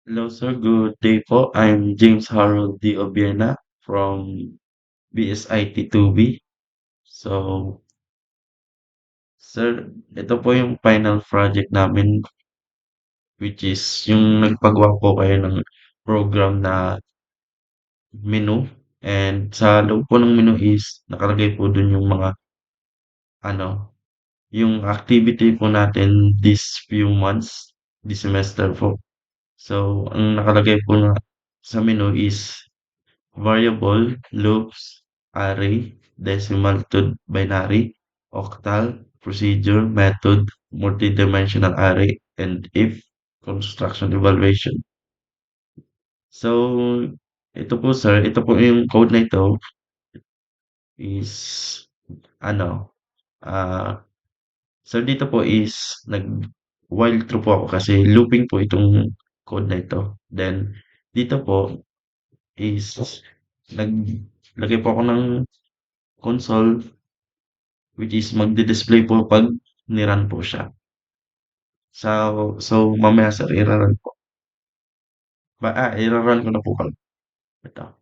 Hello, sir. Good day po. I'm James Harold D. Obiena from BSIT 2B. So, sir, ito po yung final project namin, which is yung nagpagawa po kayo ng program na menu. And sa loob po ng menu is nakalagay po dun yung mga ano, yung activity po natin this few months, this semester po. So, ang nakalagay po na sa menu is variable, loops, array, decimal to binary, octal, procedure, method, multidimensional array, and if construction evaluation. So, ito po sir, ito po yung code na ito is ano, ah, sir dito po is while true po ako kasi looping po itong code na ito. Then, dito po is naglagay po ako ng console which is magdi-display po 'pag ni-run po siya. So, mamaya sir ira-run po. Ira-run ko na po pala. Ito,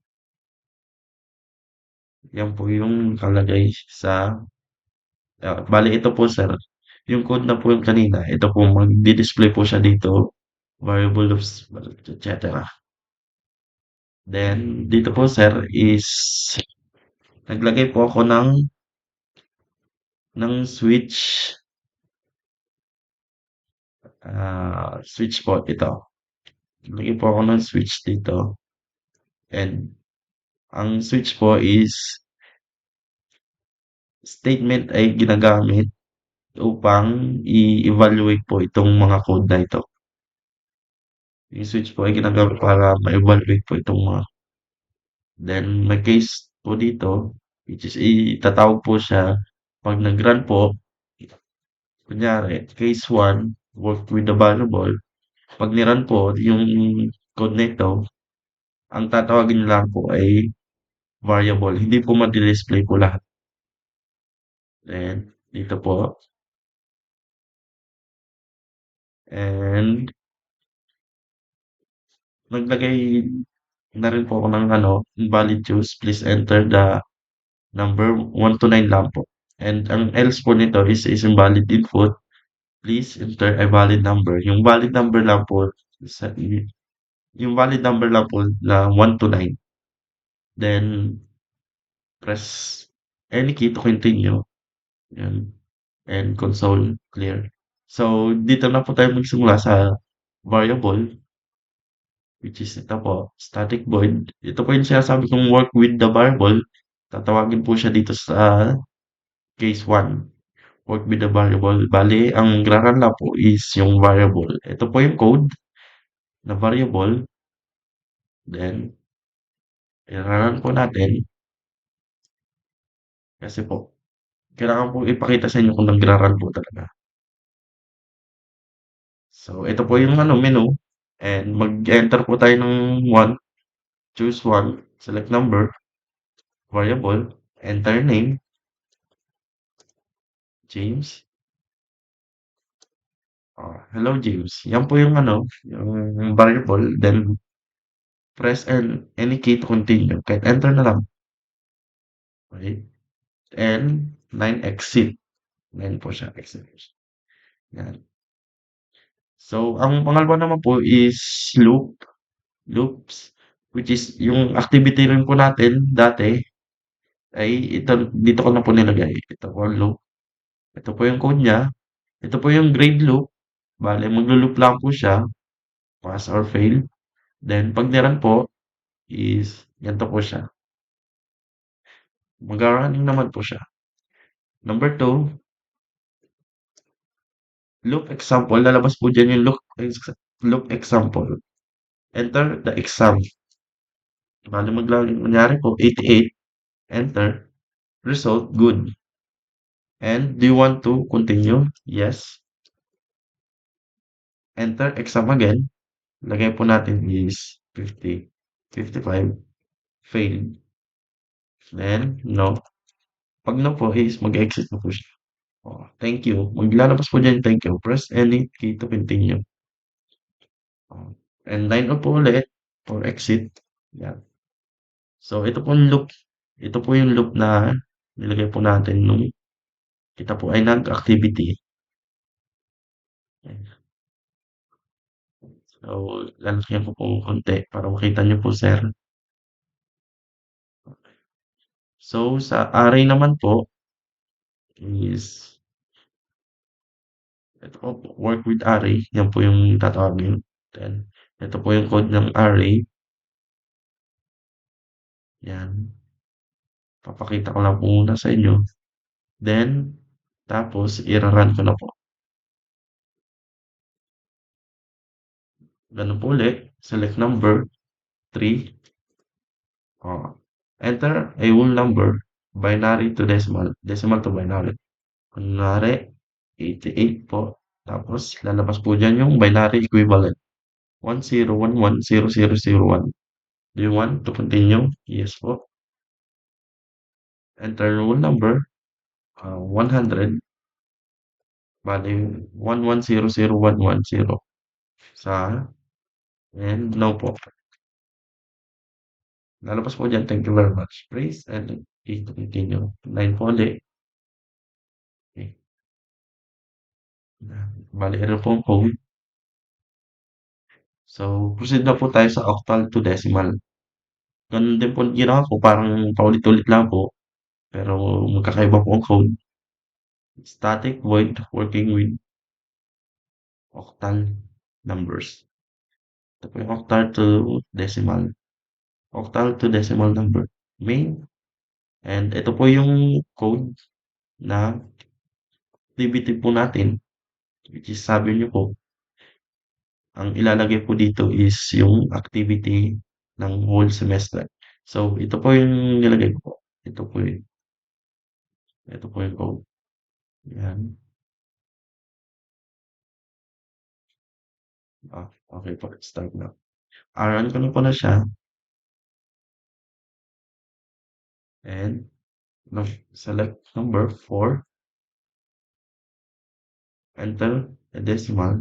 yan po yung nakalagay sa bale ito po sir, yung code na po yung kanina, ito po magdi-display po siya dito, variable of et cetera. Then dito po sir is naglagay po ako ng switch po ito. Naglagay po ako ng switch dito and ang switch po is statement ay ginagamit upang i-evaluate po itong mga code na ito. Yung switch po ay ginagamit para ma-evaluate po itong mga then may case po dito which is itatawag po siya 'pag nag-run po, kunyari case one work with the variable, 'pag ni-run po yung code na ito, ang tatawagin lang po ay variable, hindi po madi-display po lahat. Then dito po and naglagay na rin po ako ng invalid choose. Please enter the number 1 to 9 lang po. And ang else po nito is invalid input. Please enter a valid number. Yung valid number lang po, sa, yung valid number lang po na 1 to 9. Then, press any key to continue. Yan. And console clear. So, dito na po tayo magsimula sa variable, which is ito po, static void. Ito po yung sinasabi kong work with the variable. Tatawagin po siya dito sa case one, work with the variable. Bali, ang graran lang po is yung variable. Ito po yung code na variable. Then, iraran po natin kasi po, kailangan po ipakita sa inyo kung nagraran po talaga. So, ito po yung menu. And mag-enter po tayo ng 1, choose 1, select number, variable, enter name, James. Hello James. Yan po yung yung variable. Then, press any key to continue. Kahit enter na lang. Okay? And 9 exit. 9 po siya. Exit. Yan. So, ang pangalawa naman po is loops, which is yung activity rin po natin dati ay ito, dito ko na po nilagay. Ito po ang loop. Ito po yung code niya. Ito po yung grade loop. Bale, maglo-loop lang po siya. Pass or fail. Then, pag niran po, is ganito po siya. Mag-running naman po siya. Number two, loop example. Lalabas po dyan yung loop example. Enter the exam. Bale, maglagay, kunyari po, 88. Enter. Result, good. And do you want to continue? Yes. Enter exam again. Lagay po natin is 50, 55. Failed. Then, no. Pag no po is mag-exit na po siya. Oh, thank you. Maglalabas po dyan, thank you. Press any key to continue. Oh. and 9 up po ulit for exit. Yan. So ito po yung loop na nilagay po natin nung kita po ay nag-activity. So, lalagyan ko po konti para makita niyo po, sir. So, sa array naman po is ito po, work with array. Yan po yung tatawagin. Then, ito po yung code ng array. Yan. Papakita ko lang po muna sa inyo. Then, tapos, ira-run ko na po. Ganun po ulit. Select number, 3. Enter a whole number, binary to decimal. Decimal to binary. Kunwari, 88 po. Tapos, lalabas po dyan yung binary equivalent. 10110001. Do you want to continue? Yes po. Enter whole number, 100. Bali, 110011 sa, and no po. Lalabas po dyan, thank you very much. Praise and click to continue. 9 po ulit. Okay. Bali, ano po ang code? So, proceed na po tayo sa octal to decimal. Ganun din po ang ginawa ko, parang paulit-ulit lang po. Pero magkakaiba po ang code. Static void working with octal numbers. Ito po yung octal to decimal. Octal to decimal number. Main. And ito po yung code na activity po natin, which is sabi niyo po, ang ilalagay po dito is yung activity ng whole semester. So, ito po yung nilagay ko po. Ito po yung code. Yan. Okay po. Start na. Run ko na po na siya. And select number 4. Enter a decimal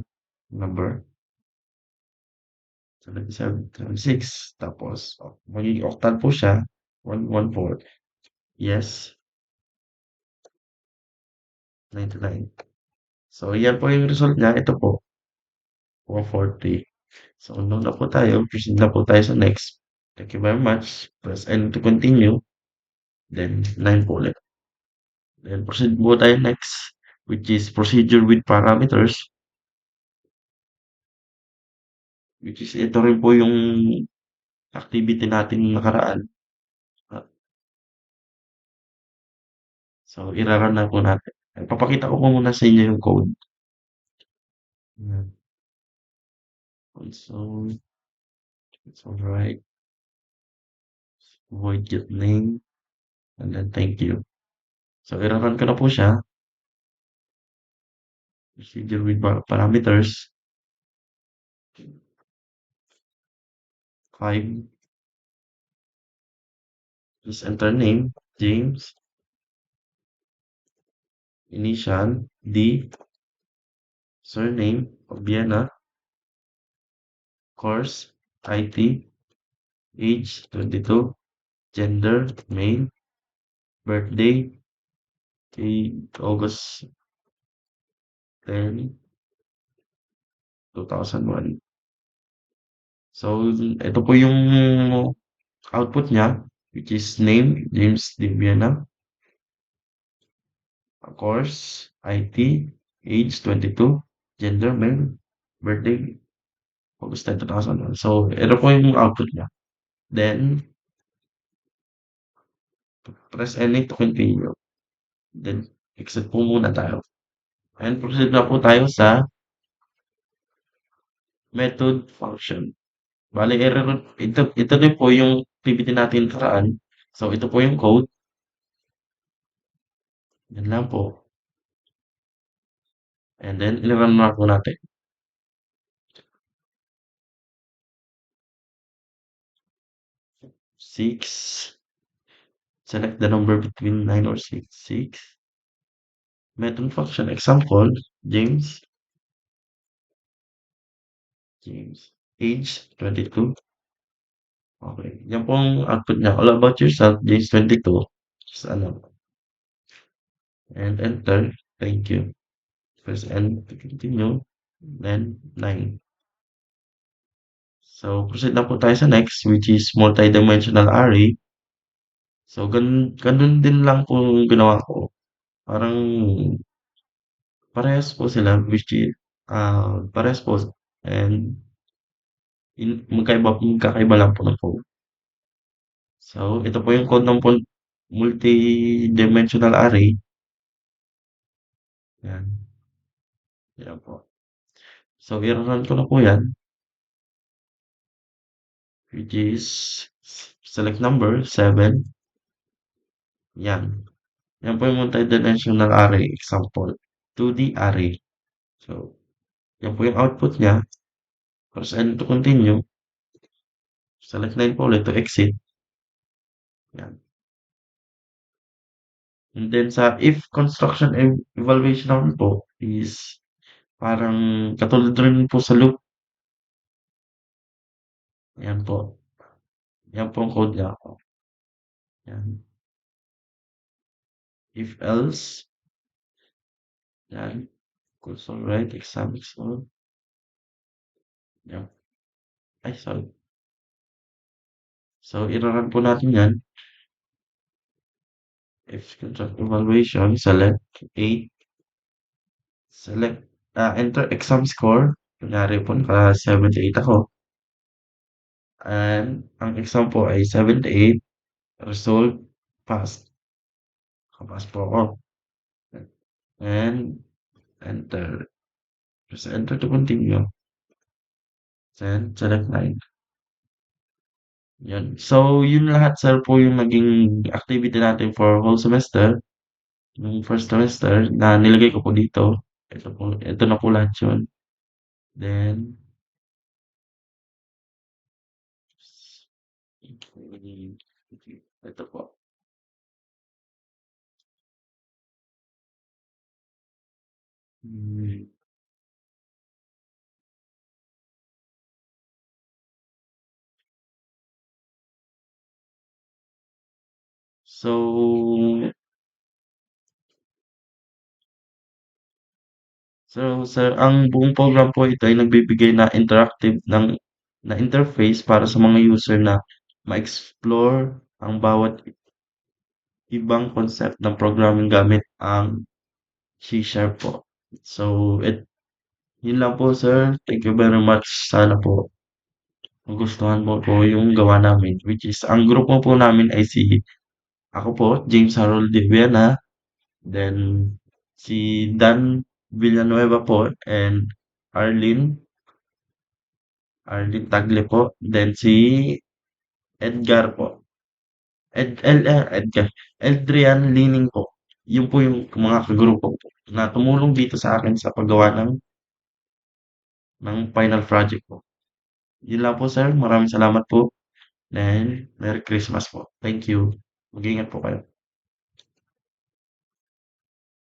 number. 7776. Tapos, magiging octal po siya. 114. Yes. 99. So, yan po yung result niya. Ito po. 140. So, nung na po tayo. Proceed na po tayo sa next. Thank you very much. Press N to continue. Then, 9 po ulit. Then, proceed po tayo next. Which is procedure with parameters. Which is ito rin po yung activity natin nakaraan. So, ira-run na po natin. Papakita ko po muna sa inyo yung code. Yan. Console. It's alright. Void get name. And then thank you. So, ira-run ko na po siya. Procedure with parameters. 5. Just enter name. James. Initial. D. Surname. Vienna. Course. IT. Age. 22. Gender. Male. Birthday. August 10, 2001. So, ito po yung output niya, which is name, James De Viana, course, IT, age 22, gender male, birthday, August 10, 2001. So, ito po yung output niya. Then, press any to continue. Then, exit po muna tayo. And proceed na po tayo sa method function. Bale, ito din po yung activity natin nakaraan. So, ito po yung code. Yan lang po. And then, i-run na po natin. 6. Select the number between 9 or 6. 6. Method function example, James. James. age 22. Okay. Yan po ang output niya. All about yourself, James 22. Just ano, and enter. Thank you. Press N to continue. Then 9. So, proceed na po tayo sa next, which is multi-dimensional array. So, ganun din lang po yung ginawa ko. Parang parehas po sila, which is, parehas po. And magkakaiba lang po ng code. So, ito po yung code ng multi-dimensional array. Yan. Yan po. So, i-run ko na po yan, which is select number 7. Yan. Yan po yung multi-dimensional array example. 2D array. So, yan po yung output niya. Press N to continue. Select 9 po ulit to exit. Yan. And then sa if construction evaluation naman po is parang katulad rin po sa loop. Yan po. Yan po ang code niya. Yan. If else. Yan. Console write exam example. Yan. Ay, sorry. So, i-run po natin yan. If construct evaluation, select 8. Select, enter exam score. Kunyari po, naka 78 ako. And, ang exam po ay 78. Result, pass. Nakapass po ako. And, enter. Press enter to continue. Then, select 9. Yan. So, yun lahat, sir, po yung naging activity natin for whole semester. Yung first semester na nilagay ko po dito. Ito na po lahat yun. Then, ito po. Hmm. So, sir, ang buong program po ito ay nagbibigay na interactive na interface para sa mga user na ma-explore ang bawat ibang concept ng programming gamit ang C# po. So, yun lang po, sir. Thank you very much. Sana po magustuhan mo po yung gawa namin, which is ang grupo po namin ay ako po, James Harold de Viana, then si Dan Villanueva po, and Arlene, Arlene Tagle po, then si Edgar po, Edgar, Eldrian Lining po. Yun po yung mga kagrupo po na tumulong dito sa akin sa paggawa ng final project po. Yun lang po, sir. Maraming salamat po. And Merry Christmas po. Thank you. Mag-ingat po kayo.